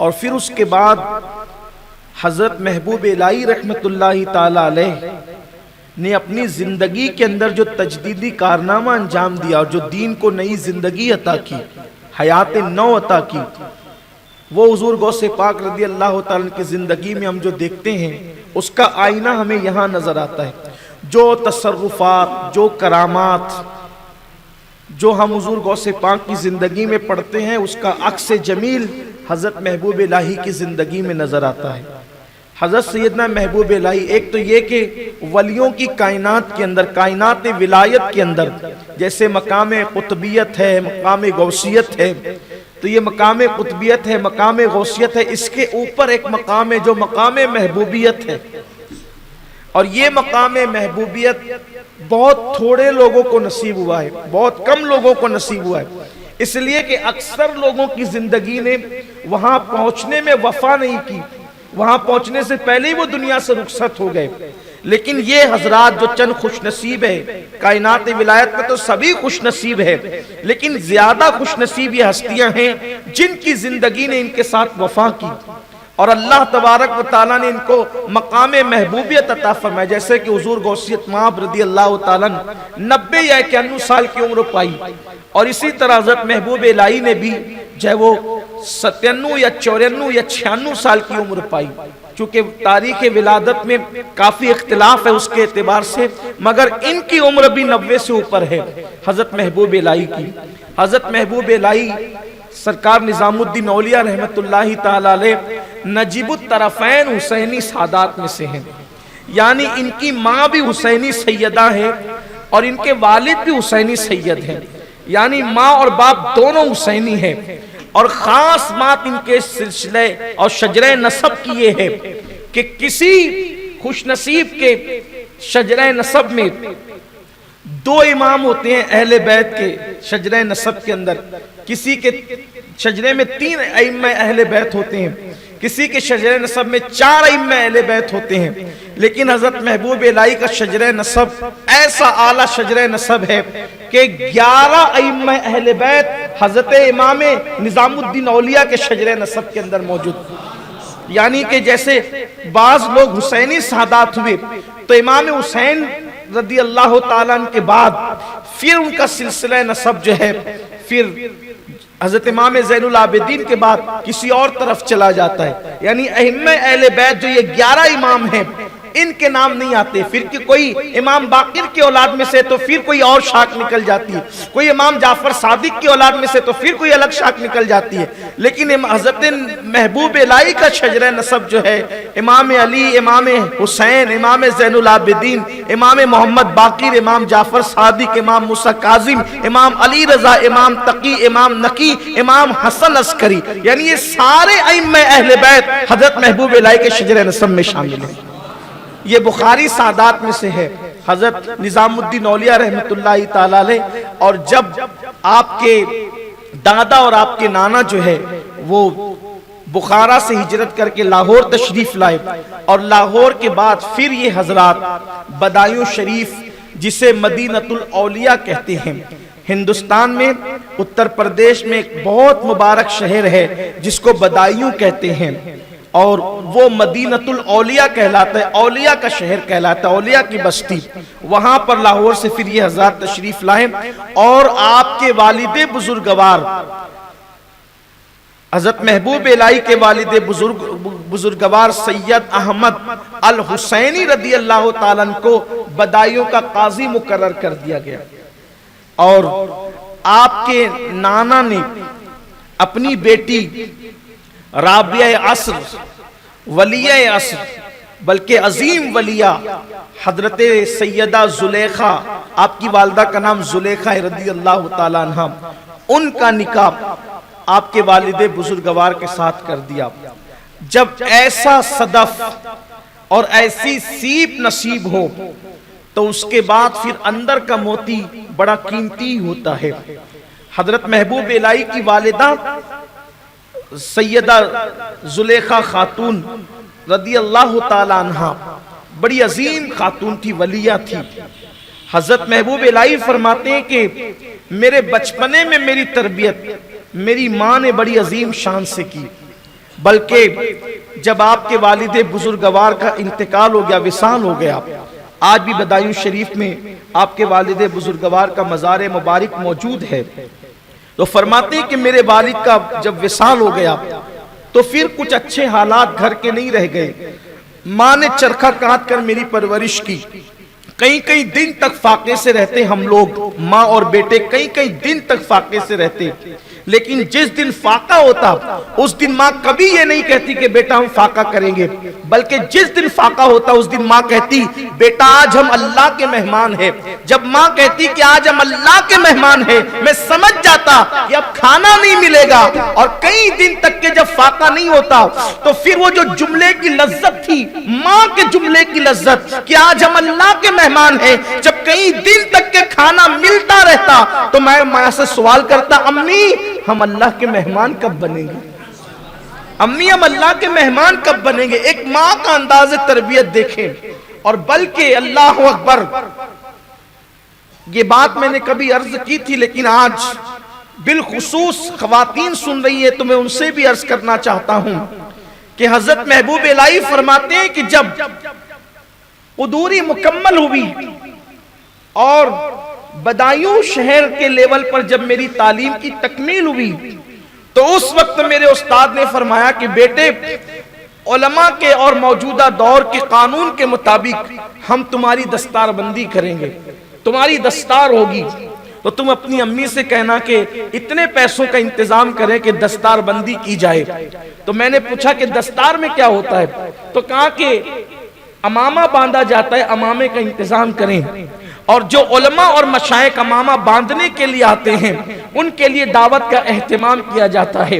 اور پھر اس کے بعد حضرت محبوب الہی رحمت اللہ تعالی علیہ نے اپنی زندگی کے اندر جو تجدیدی کارنامہ انجام دیا اور جو دین کو نئی زندگی عطا کی، حیات نو عطا کی، وہ حضور غوث پاک رضی اللہ تعالیٰ کی زندگی میں ہم جو دیکھتے ہیں اس کا آئینہ ہمیں یہاں نظر آتا ہے۔ جو تصرفات، جو کرامات جو ہم حضور غوث پاک کی زندگی میں پڑھتے ہیں، اس کا عکس جمیل حضرت محبوب الہی کی زندگی میں نظر آتا ہے۔ حضرت سیدنا محبوب الہی، ایک تو یہ کہ ولیوں کی کائنات کے اندر، کائنات ولایت کے اندر جیسے مقام قطبیت ہے، مقام غوثیت ہے، تو یہ مقام قطبیت ہے، مقام غوثیت ہے، اس کے اوپر ایک مقام ہے جو مقام محبوبیت ہے، اور یہ مقام محبوبیت بہت تھوڑے لوگوں کو نصیب ہوا ہے، بہت کم لوگوں کو نصیب ہوا ہے، اس لیے کہ اکثر لوگوں کی زندگی نے وہاں پہنچنے میں وفا نہیں کی، وہاں پہنچنے سے پہلے ہی وہ دنیا سے رخصت ہو گئے۔ لیکن یہ حضرات جو چند خوش نصیب ہے، کائنات ولایت میں تو سبھی خوش نصیب ہے، لیکن زیادہ خوش نصیب یہ ہستیاں ہیں جن کی زندگی نے ان کے ساتھ وفا کی، اور اللہ تبارک و تعالیٰ نے ان کو مقام محبوبیت عطا فرمایا، جیسے کہ حضور غوثیت مآب رضی اللہ تعالیٰ 90 یا 91 سال کی عمر پائی، اور اسی طرح حضرت محبوب الہی نے بھی چاہے وہ 97 یا 94 یا 96 سال کی عمر پائی، چونکہ تاریخ ولادت میں کافی اختلاف ہے اس کے اعتبار سے، مگر ان کی عمر بھی 90 سے اوپر ہے حضرت محبوب الہی کی۔ حضرت محبوب الہی سرکار نظام الدین اولیاء رحمت اللہ تعالی علیہ نجیب الطرفین حسینی سادات میں سے ہیں، یعنی ان کی ماں بھی حسینی سیدہ ہے اور ان کے والد بھی حسینی سید ہیں، یعنی ماں اور باپ دونوں حسینی ہیں، اور خاص بات ان کے سلسلے اور شجرہ نسب کی یہ ہے کہ کسی خوش نصیب کے شجرہ نسب میں 2 امام ہوتے ہیں اہل بیت کے شجرہ نسب کے اندر، کسی کے شجرے میں 3 ائمہ اہل بیت ہوتے ہیں، کسی کے شجرہ نسب میں 4 ائمہ اہل بیت ہوتے ہیں، لیکن حضرت محبوب الہی کا شجرہ نسب ایسا اعلیٰ شجرہ نسب ہے کہ 11 ائمہ اہل بیت حضرت امام نظام الدین اولیاء کے شجرہ نسب کے اندر موجود، یعنی کہ جیسے بعض لوگ حسینی سادات ہوئے تو امام حسین رضی اللہ تعالیٰ عنہ کے بعد پھر ان کا سلسلہ نسب جو ہے پھر حضرت امام زین العابدین کے بعد کسی اور طرف چلا جاتا ہے، یعنی ائمہ اہل بیت جو یہ 11 امام ہیں ان کے نام نہیں آتے، پھر کہ کوئی امام باقر کی اولاد میں سے تو پھر کوئی اور شاخ نکل جاتی ہے، کوئی امام جعفر صادق کی اولاد میں سے تو پھر کوئی الگ شاخ نکل جاتی ہے، لیکن حضرت محبوب الہی کا شجرہ نسب جو ہے امام علی، امام حسین، امام زین العابدین، امام محمد باقر، امام جعفر صادق، امام موسیٰ کاظم، امام علی رضا، امام تقی، امام نقی، امام حسن عسکری، یعنی یہ سارے ائمہ اہل بیت حضرت محبوب الہی کے شجرہ نسب میں شامل ہیں۔ یہ بخاری سادات میں سے ہے، حضرت نظام الدین اولیاء رحمت اللہ تعالی علیہ، اور جب آپ کے دادا اور آپ کے نانا جو ہے وہ بخارا سے ہجرت کر کے لاہور تشریف لائے، اور لاہور کے بعد پھر یہ حضرات بدایوں شریف جسے مدینۃ الاولیاء کہتے ہیں، ہندوستان میں اتر پردیش میں ایک بہت مبارک شہر ہے جس کو بدایوں کہتے ہیں، اور وہ مدینۃ الاولیاء کہلاتا ہے، اولیاء کا شہر کہلاتا ہے، اولیاء کی بستی، وہاں پر لاہور سے پھر یہ حضرات تشریف لائے، اور آپ کے والد بزرگوار حضرت محبوب الہی کے والد بزرگوار سید احمد الحسینی رضی اللہ تعالیٰ عنہ کو بدایوں کا قاضی مقرر کر دیا گیا، اور آپ کے نانا نے اپنی بیٹی رابعہ عصر، ولیہ عصر، بلکہ عظیم ولیہ حضرت سیدہ زلیخا، آپ کی والدہ کا نام زلیخا رضی اللہ تعالیٰ عنہ، ان کا نکاح آپ کے والد بزرگوار کے ساتھ کر دیا۔ جب ایسا صدف اور ایسی سیپ نصیب ہو تو اس کے بعد پھر اندر کا موتی بڑا قیمتی ہوتا ہے۔ حضرت محبوب الہی کی والدہ سیدہ زلیخا خاتون رضی اللہ تعالی عنہ بڑی عظیم خاتون تھی، ولیہ تھی۔ حضرت محبوب الہی فرماتے ہیں کہ میرے بچپنے میں میری تربیت میری ماں نے بڑی عظیم شان سے کی۔ بلکہ جب آپ کے والد بزرگوار کا انتقال ہو گیا، وصال ہو گیا، آج بھی بدایوں شریف میں آپ کے والد بزرگوار کا مزار مبارک موجود ہے، تو فرماتے ہیں کہ میرے والد کا جب وصال ہو گیا تو پھر کچھ اچھے حالات گھر کے نہیں رہ گئے۔ ماں نے چرخہ کاٹ کر میری پرورش کی، کئی دن تک فاقے سے رہتے ہم لوگ، ماں اور بیٹے کئی دن تک فاقے سے رہتے، لیکن جس دن فاقہ ہوتا اس دن ماں کبھی یہ نہیں کہتی کہ بیٹا ہم فاقہ کریں گے، بلکہ جس دن فاقہ ہوتا اس دن ماں کہتی بیٹا آج ہم اللہ کے مہمان ہیں۔ جب ماں کہتی کہ آج ہم اللہ کے مہمان ہیں، میں سمجھ جاتا کہ اب کھانا نہیں ملے گا، اور کئی دن تک کے جب فاقہ نہیں ہوتا تو پھر وہ جو جملے کی لذت تھی، ماں کے جملے کی لذت کہ آج ہم اللہ کے مہمان ہیں، جب کئی دن تک کے کھانا ملتا رہتا تو میں ماں سے سوال کرتا امی ہم اللہ کے مہمان کب بنیں گے، امی ہم اللہ کے مہمان کب بنیں گے۔ ایک ماں کا انداز تربیت دیکھیں، اور بلکہ اللہ اکبر، یہ بات میں نے کبھی عرض کی تھی لیکن آج بالخصوص خواتین سن رہی ہے تو میں ان سے بھی عرض کرنا چاہتا ہوں کہ حضرت محبوب الہی فرماتے ہیں کہ جب قدوری مکمل ہوئی اور بدایوں شہر کے لیول پر جب میری تعلیم کی تکمیل ہوئی تو اس وقت میرے استاد نے فرمایا کہ بیٹے علماء کے اور موجودہ دور کے قانون کے مطابق ہم تمہاری دستار بندی کریں گے، تمہاری دستار ہوگی، تو تم اپنی امی سے کہنا کہ اتنے پیسوں کا انتظام کریں کہ دستار بندی کی جائے۔ تو میں نے پوچھا کہ دستار میں کیا ہوتا ہے، تو کہا کہ امامہ باندھا جاتا ہے، امامے کا انتظام کریں، اور جو علماء اور مشائخ امامہ باندھنے کے لیے آتے ہیں ان کے لیے دعوت کا اہتمام کیا جاتا ہے۔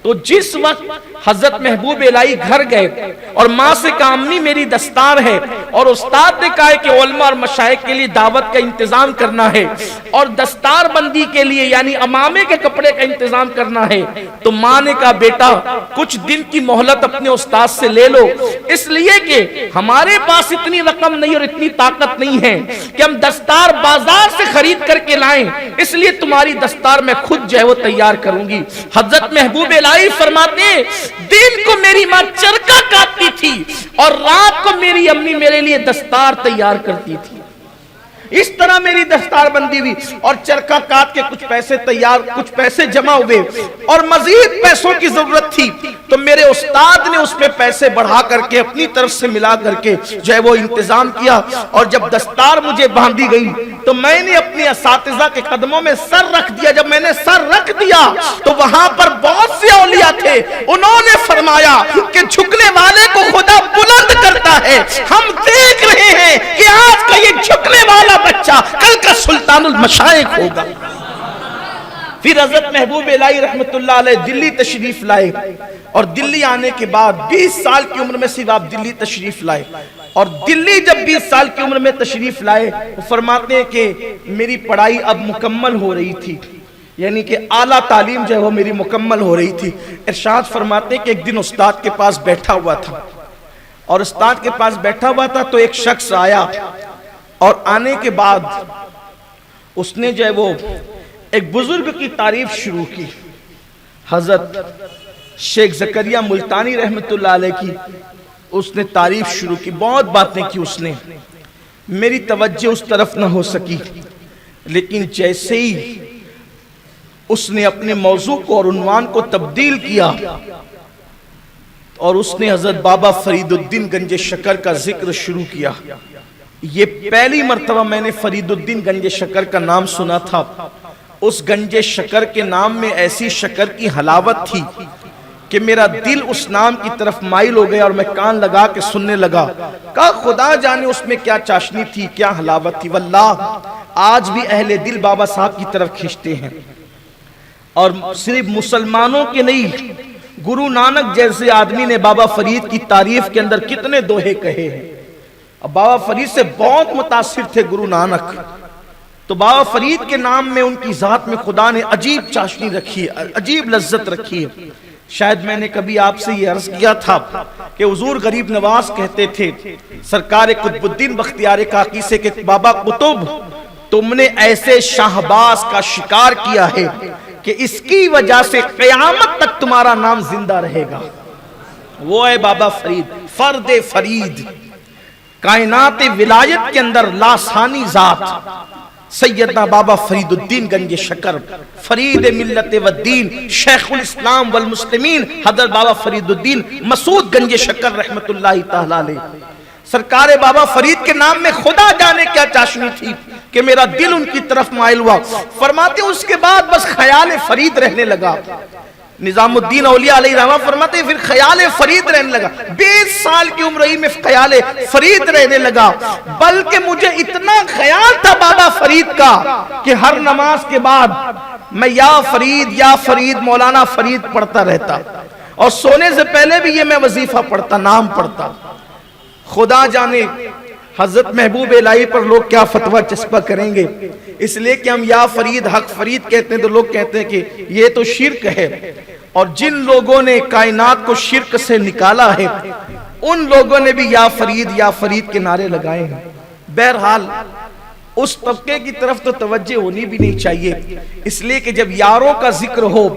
تو جس وقت حضرت محبوب الہی گھر گئے اور ماں سے کہا امی میری دستار ہے، اور استاد نے کہا کہ علماء اور مشائخ کے لیے دعوت کا انتظام کرنا ہے اور دستار بندی کے لیے یعنی امامے کے کپڑے کا انتظام کرنا ہے، تو ماں نے کہا بیٹا کچھ دن کی مہلت اپنے استاد سے لے لو، اس لیے کہ ہمارے پاس اتنی رقم نہیں اور اتنی طاقت نہیں ہے کہ ہم دستار بازار سے خرید کر کے لائیں، اس لیے تمہاری دستار میں خود جو ہے وہ تیار کروں گی۔ حضرت محبوب الہی فرماتے ہیں دن کو میری ماں چرخہ کاٹتی تھی اور رات کو میری امی میرے لیے دستار تیار کرتی تھی۔ اس طرح میری دستار بندی ہوئی اور چرخہ کاٹ کے کچھ پیسے تیار، کچھ پیسے جمع ہوئے اور مزید پیسوں کی ضرورت تھی، تو میرے استاد نے اس پہ پیسے بڑھا کر کے اپنی طرف سے ملا کر کے جو ہے وہ انتظام کیا، اور جب دستار مجھے باندھی گئی تو میں نے اپنے اساتذہ کے قدموں میں سر رکھ دیا۔ جب میں نے سر رکھ دیا تو وہاں پر بہت سے اولیاء تھے، انہوں نے فرمایا کہ جھکنے والے کو خدا بلند کرتا ہے، ہم دیکھ رہے ہیں کہ آج کا یہ جھکنے والا بچہ کل کا سلطان المشائخ ہوگا۔ پھر حضرت محبوب الہی رحمت اللہ علیہ دلی تشریف لائے، اور دلی آنے کے بعد 20 سال کی عمر میں صرف آپ دلی تشریف لائے، اور دلی جب 20 سال کی عمر میں تشریف لائے وہ فرماتے ہیں کہ میری پڑھائی اب مکمل ہو رہی تھی، یعنی کہ اعلیٰ تعلیم جو ہے وہ میری مکمل ہو رہی تھی۔ ارشاد فرماتے ہیں کہ ایک دن استاد کے پاس بیٹھا ہوا تھا، اور استاد کے پاس بیٹھا ہوا تھا تو ایک شخص آیا، اور آنے کے بعد اس نے جو ہے وہ ایک بزرگ کی تعریف شروع کی، حضرت شیخ زکریا ملتانی رحمت اللہ علیہ کی اس نے تعریف شروع کی، بہت باتیں کی اس نے، میری توجہ اس طرف نہ ہو سکی، لیکن جیسے ہی اس نے اپنے موضوع کو اور عنوان کو تبدیل کیا اور اس نے حضرت بابا فرید الدین گنج شکر کا ذکر شروع کیا۔ یہ پہلی مرتبہ میں نے فرید الدین گنج شکر کا نام سنا تھا، اس گنج شکر کے نام میں ایسی شکر کی حلاوت تھی کہ میرا دل اس نام کی طرف مائل ہو گیا اور میں کان لگا کے سننے لگا، کہا خدا جانے اس میں کیا چاشنی تھی، کیا حلاوت تھی۔ واللہ آج بھی اہل دل بابا صاحب کی طرف کھینچتے ہیں، اور صرف مسلمانوں کے نہیں، گرو نانک جیسے آدمی نے بابا فرید کی تعریف کے اندر کتنے دوہے کہے ہیں، اب بابا فرید سے بہت متاثر تھے گرو نانک، تو بابا فرید کے نام میں ان کی ذات میں خدا نے عجیب چاشنی رکھی ہے، عجیب لذت رکھی ہے۔ شاید میں نے کبھی آپ سے یہ عرض کیا تھا کہ حضور غریب نواز کہتے تھے سرکار قطب الدین بختیار کاکی سے کہ بابا قطب تم نے ایسے شاہباز کا شکار کیا ہے کہ اس کی وجہ سے قیامت تک تمہارا نام زندہ رہے گا۔ وہ ہے بابا فرید، فرد فرید، کائنات ولایت کے اندر لاسانی ذات سیدنا بابا فرید الدین گنج شکر، فرید ملت والدین، شیخ الاسلام والمسلمین حضرت بابا فرید الدین مسعود گنج شکر رحمت اللہ تعالی علیہ۔ سرکار بابا فرید کے نام میں خدا جانے کیا چاشنی تھی کہ میرا دل ان کی طرف مائل ہوا۔ فرماتے اس کے بعد بس خیال فرید رہنے لگا۔ نظام الدین اولیاء علیہ رحمہ فرماتے ہیں پھر خیال فرید رہنے لگا، 20 سال کی عمر ہی میں خیال فرید رہنے لگا، بلکہ مجھے اتنا خیال تھا بابا فرید کا کہ ہر نماز کے بعد میں یا فرید مولانا فرید پڑھتا رہتا، اور سونے سے پہلے بھی یہ میں وظیفہ پڑھتا، نام پڑھتا۔ خدا جانے حضرت محبوب الہی پر لوگ کیا فتویٰ چسپا کریں گے، اس لیے کہ ہم یا فرید حق فرید کہتے ہیں تو لوگ کہتے ہیں کہ یہ تو شرک ہے، اور جن لوگوں نے کائنات کو شرک سے نکالا ہے ان لوگوں نے بھی یا فرید کے نعرے لگائے ہیں۔ بہرحال اس طبقے کی طرف تو توجہ ہونی بھی نہیں چاہیے، اس لیے کہ جب یاروں کا ذکر ہو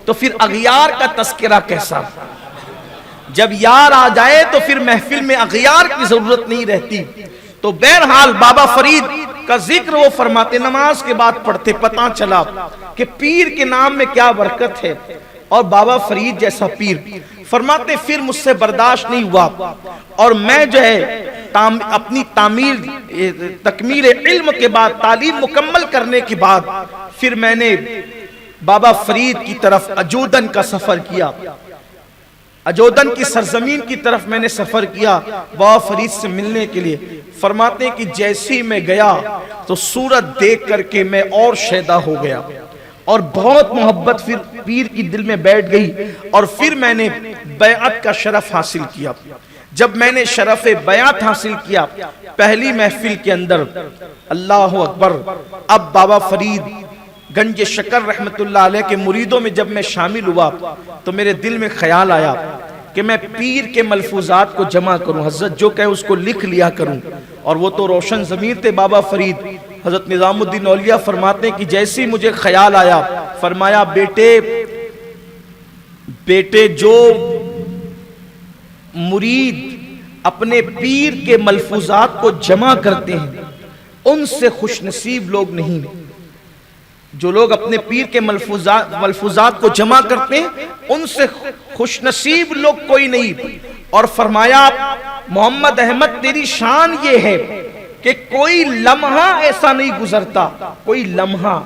تو پھر اغیار کا تذکرہ کیسا؟ جب یار آ جائے تو پھر محفل میں اغیار کی ضرورت نہیں رہتی۔ تو بہرحال بابا فرید کا ذکر وہ فرماتے، نماز کے بعد پڑھتے، پتہ چلا کہ پیر کے نام میں کیا برکت ہے، اور بابا فرید جیسا پیر۔ فرماتے پھر مجھ سے برداشت نہیں ہوا، اور میں جو ہے اپنی تکمیل علم کے بعد، تعلیم مکمل کرنے کے بعد، پھر میں نے بابا فرید کی طرف اجودن کا سفر کیا، اجودن کی سرزمین کی طرف میں نے سفر کیا بابا فرید سے ملنے کے لیے۔ فرماتے ہیں کہ جیسی میں گیا تو صورت دیکھ کر کے میں اور شیدا ہو گیا، اور بہت محبت پھر پیر کی دل میں بیٹھ گئی، اور پھر میں نے بیعت کا شرف حاصل کیا۔ جب میں نے شرف بیعت حاصل کیا پہلی محفل کے اندر، اللہ اکبر، اب بابا فرید گنج شکر رحمت اللہ علیہ کے مریدوں میں جب میں شامل ہوا تو میرے دل میں خیال آیا کہ میں پیر کے ملفوظات کو جمع کروں، حضرت جو کہے اس کو لکھ لیا کروں، اور وہ تو روشن ضمیر تھے بابا فرید۔ حضرت نظام الدین اولیاء فرماتے ہیں کہ جیسے مجھے خیال آیا، فرمایا بیٹے جو مرید اپنے پیر کے ملفوظات کو جمع کرتے ہیں ان سے خوش نصیب لوگ نہیں، جو لوگ اپنے پیر کے ملفوظات کو جمع کرتے ہیں ان سے خوش نصیب لوگ کوئی نہیں۔ اور فرمایا محمد احمد تیری شان یہ ہے کہ کوئی لمحہ ایسا نہیں گزرتا، کوئی لمحہ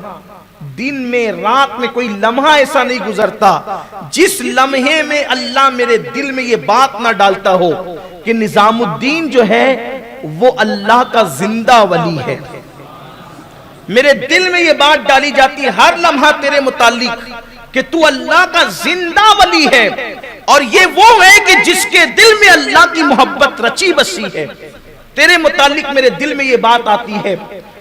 دن میں رات میں کوئی لمحہ ایسا نہیں گزرتا جس لمحے میں اللہ میرے دل میں یہ بات نہ ڈالتا ہو کہ نظام الدین جو ہے وہ اللہ کا زندہ ولی ہے۔ میرے دل میں یہ بات ڈالی جاتی ہے ہر لمحہ تیرے متعلق کہ تو اللہ کا زندہ ولی ہے، اور یہ وہ ہے کہ جس کے دل میں اللہ کی محبت رچی بسی ہے۔ تیرے متعلق میرے دل میں یہ بات آتی ہے۔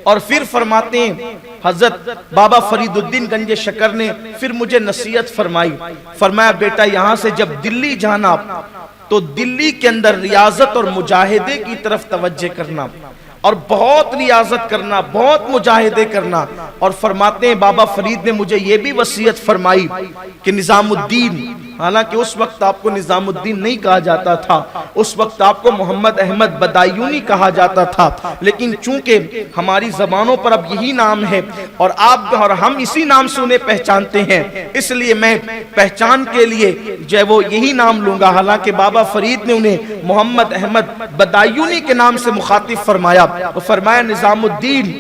اور پھر فرماتے ہیں حضرت بابا فرید الدین گنج شکر نے پھر مجھے نصیحت فرمائی، فرمایا بیٹا یہاں سے جب دلی جانا تو دلی کے اندر ریاضت اور مجاہدے کی طرف توجہ کرنا، اور بہت ریاضت کرنا، بہت مجاہدے کرنا۔ اور فرماتے ہیں بابا فرید نے مجھے یہ بھی وصیت فرمائی کہ نظام الدین، حالانکہ اس وقت آپ کو نظام الدین نہیں کہا جاتا تھا، اس وقت آپ کو محمد احمد بدایونی کہا جاتا تھا، لیکن چونکہ ہماری زبانوں پر اب یہی نام ہے اور آپ اور ہم اسی نام سے انہیں پہچانتے ہیں، اس لیے میں پہچان کے لیے جو ہے وہ یہی نام لوں گا۔ حالانکہ بابا فرید نے انہیں محمد احمد بدایونی کے نام سے مخاطب فرمایا، وہ فرمایا نظام الدین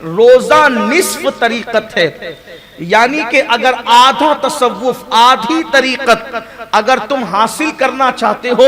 روزہ نصف طریقت ہے، یعنی کہ اگر آدھا تصوف، آدھی طریقت اگر تم حاصل کرنا چاہتے ہو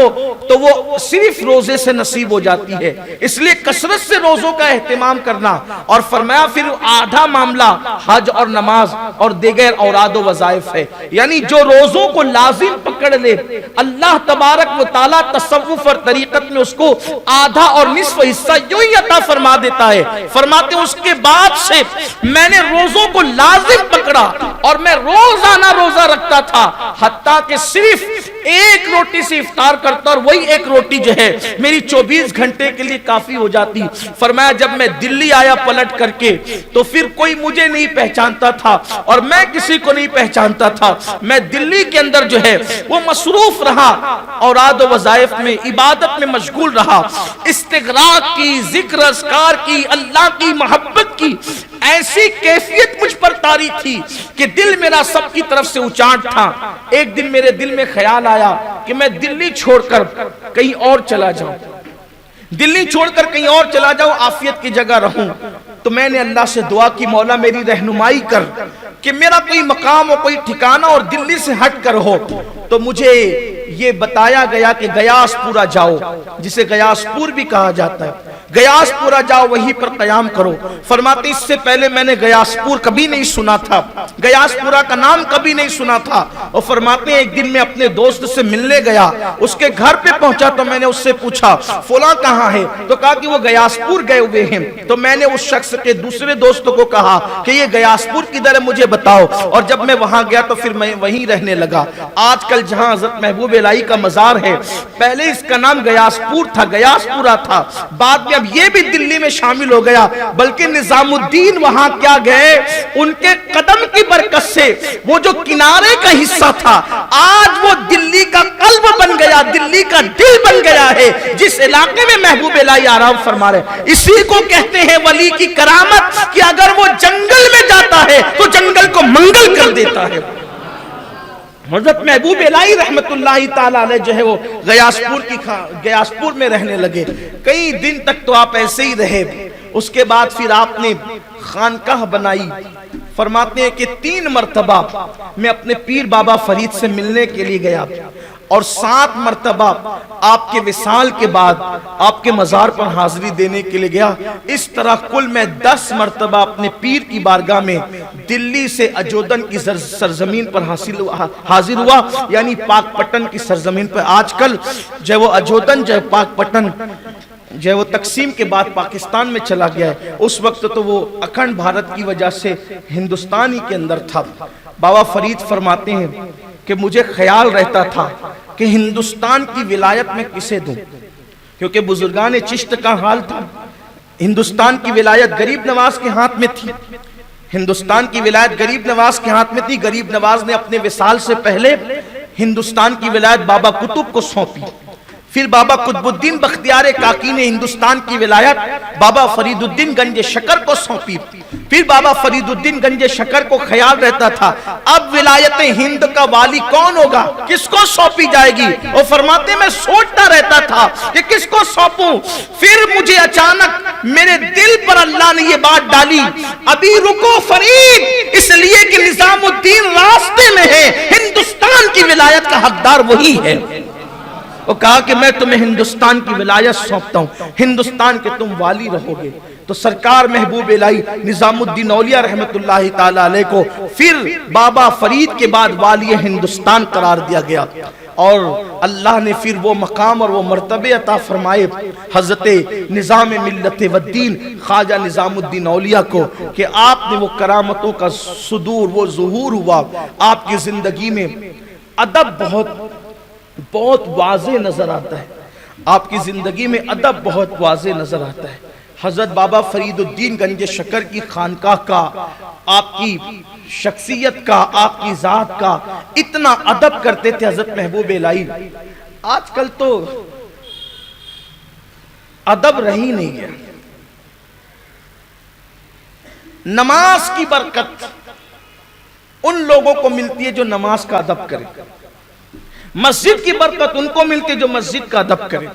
تو وہ صرف روزے سے نصیب ہو جاتی ہے، اس لیے کثرت سے روزوں کا اہتمام کرنا۔ اور فرمایا پھر آدھا معاملہ حج اور نماز اور دیگر اوراد و وظائف ہے، یعنی جو روزوں کو لازم پکڑ لے اللہ تبارک و تعالیٰ تصوف اور طریقت میں اس کو آدھا اور نصف حصہ یوں ہی عطا فرما دیتا ہے۔ فرماتے ہیں اس کے بعد سے میں نے روزوں کو لازم پکڑا اور میں روزانہ روزہ رکھتا تھا، حتیٰ کہ صرف ایک روٹی سے افطار کرتا اور وہی ایک روٹی جو ہے میری 24 گھنٹے کے لیے کافی ہو جاتی. فرمایا جب میں دلی آیا پلٹ کر کے تو پھر کوئی مجھے نہیں پہچانتا تھا اور میں کسی کو نہیں پہچانتا تھا. میں دلی کے اندر جو ہے وہ مصروف رہا، اوراد و وظائف میں، عبادت میں مشغول رہا، استغراق کی، ذکر اذکار کی، اللہ کی محبت کی ایسی کیفیت مجھ پر طاری تھی کہ دل میرا سب کی طرف سے اچاٹ تھا. ایک دن میرے دل میں خیال آیا کہ میں دلی چھوڑ کر کہیں اور چلا جاؤں، دلی چھوڑ کر کہیں اور چلا جاؤں، عافیت کی جگہ رہوں. تو میں نے اللہ سے دعا کی مولا میری رہنمائی کر کہ میرا کوئی مقام ہو، کوئی ٹھکانہ اور دلی سے ہٹ کر ہو. تو مجھے یہ بتایا گیا کہ گیاس پورا جاؤ، جسے گیاس پور بھی کہا جاتا ہے، گیاس پورا جاؤ، وہیں پر قیام کرو. فرماتے اس سے پہلے میں نے گیاس پور کبھی نہیں سنا تھا، گیاس پورا کا نام کبھی نہیں سنا تھا. اور فرماتے ایک دن میں اپنے دوست سے ملنے گیا، اس کے گھر پہ پہنچا تو میں نے اس سے پوچھا فلاں کہاں ہے؟ تو کہا کہ وہ گیاس پور گئے ہوئے ہیں. تو میں نے اس شخص کے دوسرے دوستوں کو کہا کہ یہ گیاس پور کدھر ہے مجھے بتاؤ. اور جب میں وہاں گیا تو پھر میں وہیں رہنے لگا. آج کل جہاں حضرت محبوب الہی کا مزار ہے، پہلے اس کا نام گیاس پور تھا، گیاس پورا تھا، بعد میں اب یہ بھی دلی میں شامل ہو گیا. بلکہ نظام الدین وہاں کیا گئے، ان کے قدم کی برکت سے وہ جو کنارے کا حصہ تھا آج وہ دلی کا قلب بن گیا، دلی کا دل بن گیا ہے، جس علاقے میں محبوب الہی آرام فرما رہے. اسی کو کہتے ہیں ولی کی کرامت کہ اگر وہ جنگل میں جاتا ہے تو جنگل کو منگل کر دیتا ہے. حضرت محبوب الہی رحمت اللہ تعالی علیہ جو ہے وہ گیاس پور میں رہنے لگے. کئی دن تک تو آپ ایسے ہی رہے. اس کے بعد پھر آپ نے خانقاہ بنائی. فرماتے ہیں کہ 3 مرتبہ میں اپنے پیر بابا فرید سے ملنے کے لیے گیا اور 7 مرتبہ آپ کے وصال کے بعد آپ کے مزار پر حاضری دینے کے لیے گیا. اس طرح کل میں 10 مرتبہ اپنے پیر کی بارگاہ میں دلی سے اجودن کی سرزمین پر حاضر ہوا، یعنی پاک پٹن کی سرزمین پر. آج کل جو وہ اجودن جو پاک پٹن جو وہ تقسیم کے بعد پاکستان میں چلا گیا ہے، اس وقت تو وہ اکھنڈ بھارت کی وجہ سے ہندوستان ہی کے اندر تھا. بابا فرید فرماتے ہیں کہ مجھے خیال رہتا تھا کہ ہندوستان کی ولایت میں کسے دوں، کیونکہ بزرگان چشت کا حال تھا. ہندوستان کی ولایت غریب نواز کے ہاتھ میں تھی، ہندوستان کی ولایت غریب نواز کے ہاتھ میں تھی. غریب نواز نے اپنے وصال سے پہلے ہندوستان کی ولایت بابا قطب کو سونپی. پھر بابا قطب الدین بختیار کاکی نے ہندوستان کی ولایت بابا فرید الدین گنج شکر کو سونپی. پھر بابا فرید الدین گنج شکر کو خیال رہتا تھا اب ولایت ہند کا والی کون ہوگا، کس کو سونپی جائے گی. اور فرماتے میں سوچتا رہتا تھا کہ کس کو سونپوں. پھر مجھے اچانک میرے دل پر اللہ نے یہ بات ڈالی، ابھی رکو فرید، اس لیے کہ نظام الدین راستے میں ہے، ہندوستان کی ولایت کا حقدار وہی ہے. وہ کہا کہ میں تمہیں ہندوستان کی ولایت سونپتا ہوں، ہندوستان کے تم والی رہو گے. تو سرکار محبوب الہی نظام الدین اولیاء رحمت اللہ تعالی علیہ کو پھر بابا فرید کے بعد والی ہندوستان قرار دیا گیا. اور اللہ نے پھر وہ مقام اور وہ مرتبے عطا فرمائے حضرت نظام ملت والدین خواجہ نظام الدین اولیاء کو کہ آپ نے وہ کرامتوں کا صدور، وہ ظہور ہوا. آپ کی زندگی میں ادب بہت واضح نظر آتا ہے، آپ کی زندگی میں ادب بہت واضح نظر آتا ہے. حضرت بابا فرید الدین گنج شکر کی خانقاہ کا، آپ کی شخصیت کا، آپ کی ذات کا اتنا ادب کرتے تھے حضرت محبوب الہی. آج کل تو ادب رہی نہیں ہے. نماز کی برکت ان لوگوں کو ملتی ہے جو نماز کا ادب کرے، مسجد کی برکت ان کو ملتی ہے جو مسجد کا ادب کرے،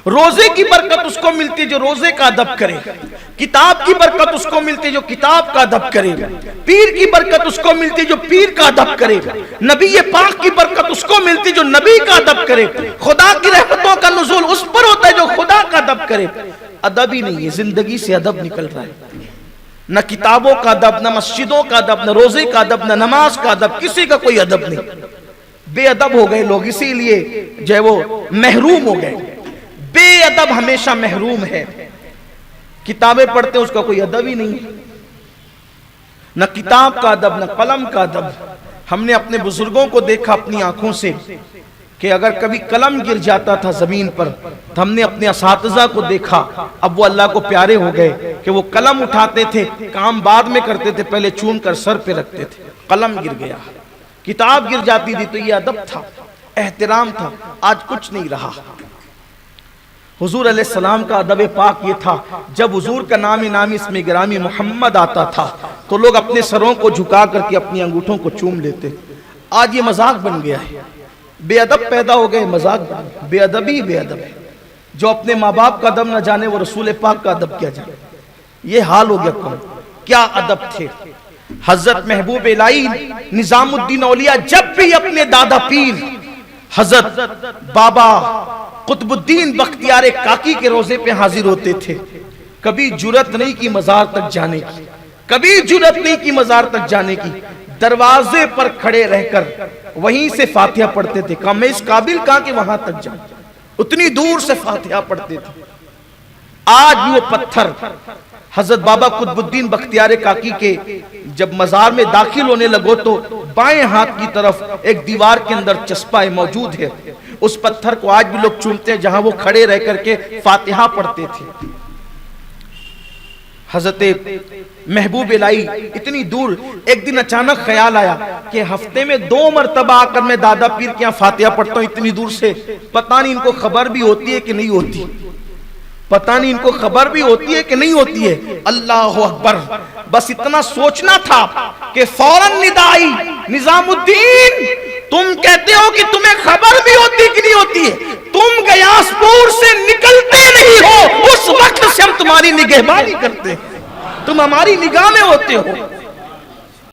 روزے کی برکت اس کو ملتی ہے جو روزے کا ادب کرے، کتاب کی برکت اس کو ملتی ہے جو کتاب کا ادب کرے، پیر کی برکت اس کو ملتی ہے جو پیر کا ادب کرے، نبی پاک کی برکت اس کو ملتی ہے جو نبی کا ادب کرے، خدا کی رحمتوں کا نزول اس پر ہوتا ہے جو خدا کا ادب کرے. ادب ہی نہیں ہے، زندگی سے ادب نکل رہا ہے. نہ کتابوں کا ادب، نہ مسجدوں کا ادب، نہ روزے کا ادب، نہ نماز کا ادب، کسی کا کوئی ادب نہیں. بے ادب ہو گئے لوگ، اسی لیے جو ہے وہ محروم ہو گئے. بے ادب ہمیشہ محروم ہے. کتابیں پڑھتے ہیں اس کا کوئی ادب ہی نہیں، نہ کتاب کا ادب، نہ قلم کا ادب. ہم نے اپنے بزرگوں کو دیکھا اپنی آنکھوں سے کہ اگر کبھی قلم گر جاتا تھا زمین پر تو ہم نے اپنے اساتذہ کو دیکھا، اب وہ اللہ کو پیارے ہو گئے کہ وہ قلم اٹھاتے تھے، کام بعد میں کرتے تھے، پہلے چوم کر سر پہ رکھتے تھے۔ قلم گر گیا، کتاب گر جاتی تھی تو یہ ادب تھا، احترام تھا، آج کچھ نہیں رہا۔ حضور علیہ السلام کا ادب پاک یہ تھا، جب حضور کا نامی اسم گرامی محمد آتا تھا تو لوگ اپنے سروں کو جھکا کر کے اپنی انگوٹھوں کو چوم لیتے۔ آج یہ مذاق بن گیا ہے، بے ادب پیدا ہو گئے، مذاق بن گیا، بے ادبی بے ادب ہے۔ جو اپنے ماں باپ کا ادب نہ جانے وہ رسول پاک کا ادب کیا جانے، یہ حال ہو گیا۔ کون کیا ادب تھے حضرت محبوب الہی نظام الدین اولیاء، جب بھی اپنے دادا پیر حضرت بابا قطب الدین بختیار کاکی کے روزے پہ حاضر ہوتے تھے، کبھی جرت نہیں کی مزار تک جانے کی، کبھی جرت نہیں کی مزار تک جانے کی، دروازے پر کھڑے رہ کر وہیں سے فاتحہ پڑھتے تھے۔ کہا میں اس قابل کہاں کہ وہاں تک جاؤں، اتنی دور سے فاتحہ پڑھتے تھے۔ آج بھی وہ پتھر حضرت بابا قطب الدین بختیار کاکی کے جب مزار میں داخل ہونے لگو تو بائیں ہاتھ کی طرف ایک دیوار کے اندر چسپا موجود ہے، اس پتھر کو آج بھی لوگ چومتے ہیں جہاں وہ کھڑے رہ کر کے فاتحہ پڑھتے تھے۔ حضرت محبوب الہی اتنی دور، ایک دن اچانک خیال آیا کہ ہفتے میں 2 مرتبہ آ کر میں دادا پیر کے یہاں فاتحہ پڑھتا ہوں اتنی دور سے، پتہ نہیں ان کو خبر بھی ہوتی ہے کہ نہیں ہوتی، پتہ نہیں ان کو خبر بھی ہوتی ہے کہ نہیں ہوتی ہے۔ اللہ اکبر، بس اتنا سوچنا تھا کہ فوراً ندائی، نظام الدین تم کہتے ہو کہ تمہیں خبر بھی ہوتی کہ نہیں ہوتی ہے، تم غیاسپور سے نکلتے نہیں ہو، اس وقت سے ہم تمہاری نگہبانی کرتے ہیں، تم ہماری نگاہ میں ہوتے ہو۔